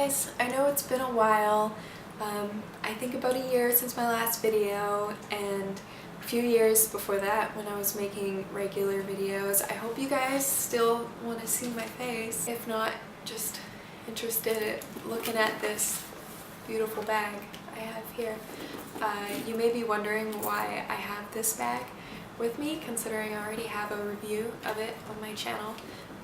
guys, I know it's been a while. I think about a year since my last video and a few years before that when I was making regular videos. I hope you guys still want to see my face. If not, just interested in looking at this beautiful bag I have here. You may be wondering why I have this bag with me, considering I already have a review of it on my channel.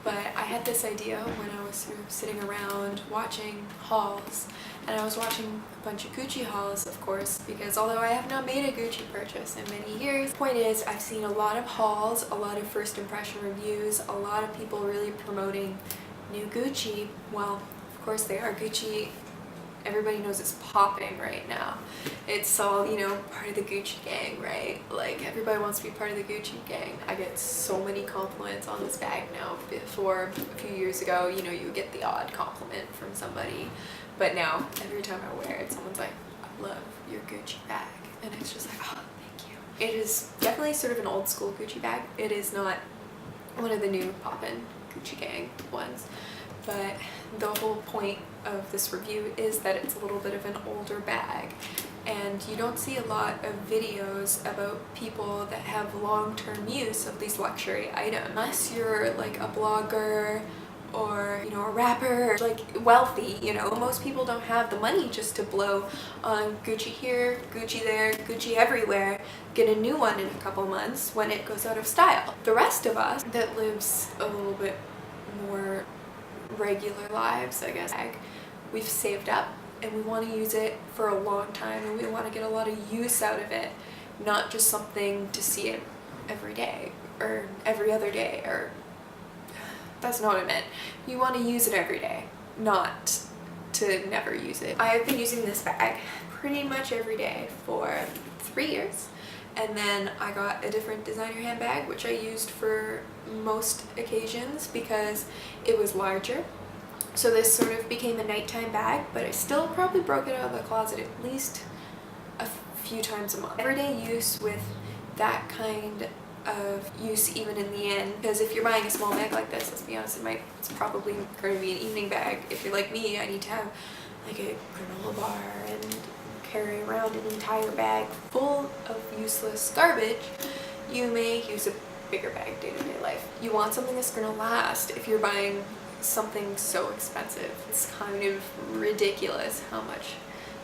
But I had this idea when I was sort of sitting around watching hauls, and I was watching a bunch of Gucci hauls, of course, because although I have not made a Gucci purchase in many years, the point is I've seen a lot of hauls, a lot of first impression reviews, a lot of people really promoting new Gucci. Well, of course they are. Gucci, everybody knows it's popping right now. It's all, you know, part of the Gucci gang, right? Like, everybody wants to be part of the Gucci gang. I get so many compliments on this bag now. Before, a few years ago, you know, you would get the odd compliment from somebody. But now, every time I wear it, someone's like, I love your Gucci bag. And it's just like, oh, thank you. It is definitely sort of an old school Gucci bag. It is not one of the new poppin' Gucci gang ones. But the whole point of this review is that it's a little bit of an older bag, and you don't see a lot of videos about people that have long-term use of these luxury items unless you're like a blogger or, you know, a rapper, like wealthy. You know, most people don't have the money just to blow on Gucci here, Gucci there, Gucci everywhere, get a new one in a couple months when it goes out of style. The rest of us that lives a little bit more regular lives, I guess, we've saved up and we want to use it for a long time, and we want to get a lot of use out of it, not just something to see it every day or every other day, or that's not what I meant. You want to use it every day, not to never use it. I have been using this bag pretty much every day for 3 years. And then I got a different designer handbag, which I used for most occasions because it was larger. So this sort of became a nighttime bag, but I still probably broke it out of the closet at least a few times a month. Everyday use with that kind of use even in the end, because if you're buying a small bag like this, let's be honest, it's probably going to be an evening bag. If you're like me, I need to have like a granola bar and carry around an entire bag full of useless garbage. You may use a bigger bag day-to-day life. You want something that's gonna last if you're buying something so expensive. It's kind of ridiculous how much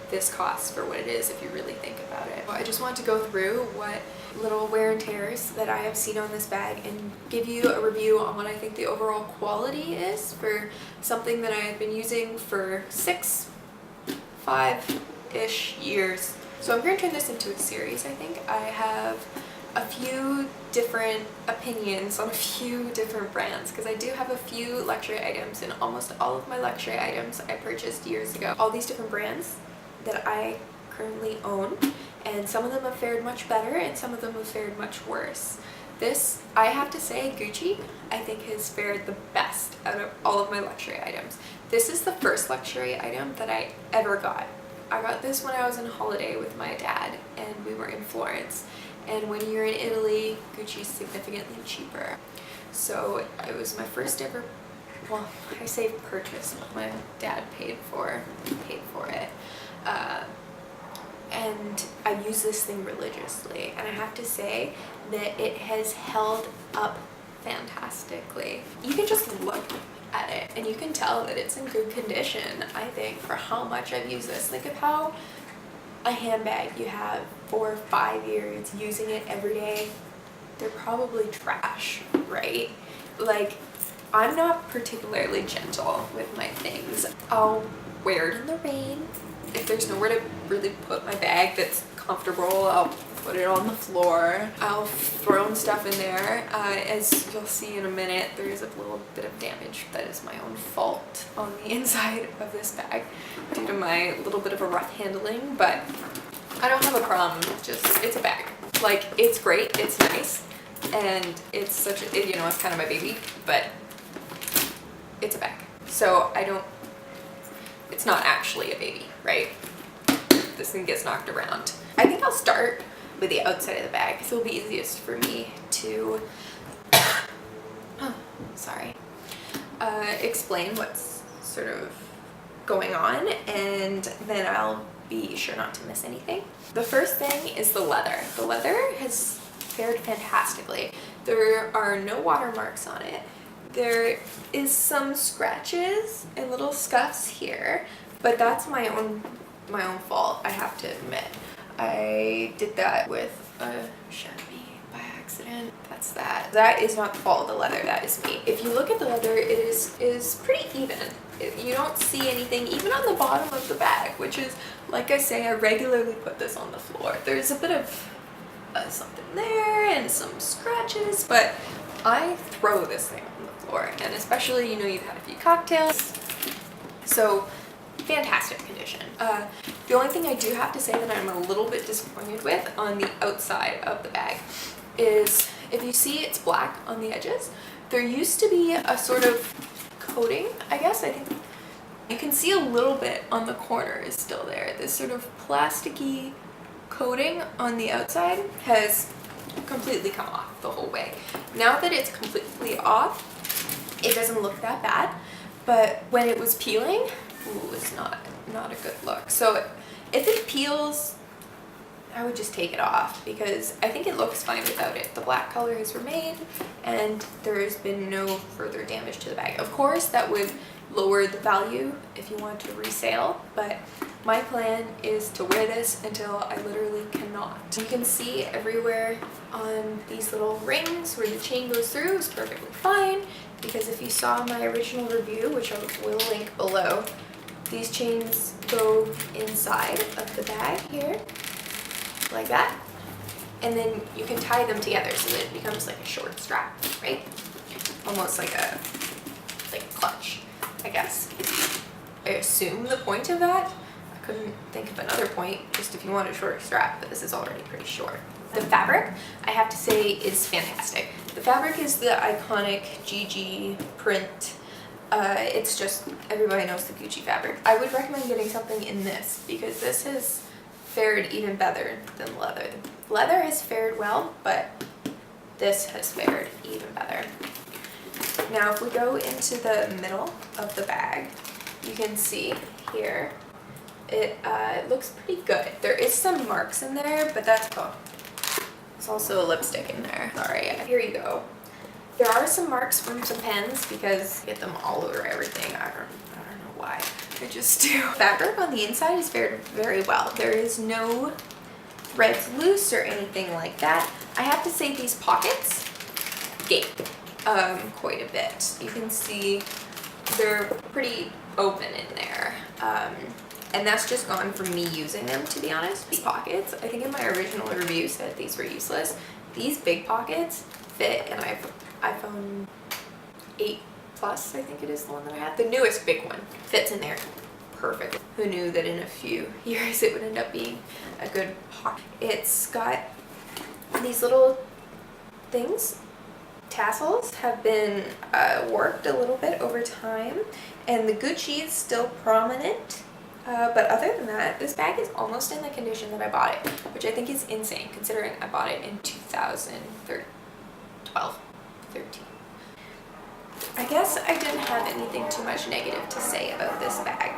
this costs for what it is if you really think about it. I just want to go through what little wear and tears that I have seen on this bag and give you a review on what I think the overall quality is for something that I have been using for 5-ish years. So I'm going to turn this into a series, I think. I have a few different opinions on a few different brands, because I do have a few luxury items, and almost all of my luxury items I purchased years ago. All these different brands that I currently own, and some of them have fared much better and some of them have fared much worse. This, I have to say, Gucci, I think has fared the best out of all of my luxury items. This is the first luxury item that I ever got. I got this when I was on holiday with my dad and we were in Florence. And when you're in Italy, Gucci's significantly cheaper. So it was my first ever, well, I say purchase, but my dad paid for it. And I use this thing religiously, and I have to say that it has held up fantastically. You can just look at it and you can tell that it's in good condition, I think, for how much I've used this. Think of how a handbag you have 4 or 5 years using it every day, they're probably trash, right? Like, I'm not particularly gentle with my things. I'll wear it in the rain. If there's nowhere to really put my bag that's comfortable, I'll put it on the floor. I'll throw stuff in there. As you'll see in a minute, there is a little bit of damage that is my own fault on the inside of this bag due to my little bit of a rough handling, but I don't have a problem. It's a bag. Like, it's great, it's nice, and it's such a, you know, it's kind of my baby, but it's a bag. So it's not actually a baby, right? This thing gets knocked around. I think I'll start with the outside of the bag because it'll be easiest for me to explain what's sort of going on, and then I'll be sure not to miss anything. The first thing is the leather. The leather has fared fantastically. There are no watermarks on it. There is some scratches and little scuffs here, but that's my own fault, I have to admit. I did that with a Sharpie by accident. That's that. That is not the fault of the leather, that is me. If you look at the leather, it is pretty even. You don't see anything even on the bottom of the bag, which is, like I say, I regularly put this on the floor. There's a bit of something there and some scratches, but I throw this thing on the floor, and especially, you know, you've had a few cocktails, so fantastic condition. The only thing I do have to say that I'm a little bit disappointed with on the outside of the bag is, if you see it's black on the edges, there used to be a sort of coating, I guess. I think you can see a little bit on the corner is still there. This sort of plasticky coating on the outside has completely come off the whole way. Now that it's completely off, it doesn't look that bad, but when it was peeling, ooh, it's not a good look. So if it peels, I would just take it off, because I think it looks fine without it. The black color has remained, and there has been no further damage to the bag. Of course, that would lower the value if you want to resale, but my plan is to wear this until I literally cannot. You can see everywhere on these little rings where the chain goes through is perfectly fine, because if you saw my original review, which I will link below, these chains go inside of the bag here, like that, and then you can tie them together so that it becomes like a short strap, right? Almost like a clutch, I guess. I assume the point of that, I couldn't think of another point, just if you want a shorter strap, but this is already pretty short. The fabric, I have to say, is fantastic. The fabric is the iconic GG print. It's just, everybody knows the Gucci fabric. I would recommend getting something in this, because this has fared even better than leather. Leather has fared well, but this has fared even better. Now if we go into the middle of the bag, you can see here, it looks pretty good. There is some marks in there, but that's, oh, there's also a lipstick in there. Sorry, here you go. There are some marks from some pens, because I get them all over everything. I don't know why. I just do. Fabric on the inside is fared very well. There is no threads loose or anything like that. I have to say these pockets gape quite a bit. You can see they're pretty open in there. And that's just gone from me using them, to be honest. These pockets, I think in my original review said these were useless. These big pockets fit in my iPhone 8 Plus, I think it is the one that I have. The newest big one fits in there perfect. Who knew that in a few years it would end up being a good pocket. It's got these little things. Tassels have been worked a little bit over time, and the Gucci is still prominent. But other than that, this bag is almost in the condition that I bought it, which I think is insane considering I bought it in 2012, 13. I guess I didn't have anything too much negative to say about this bag.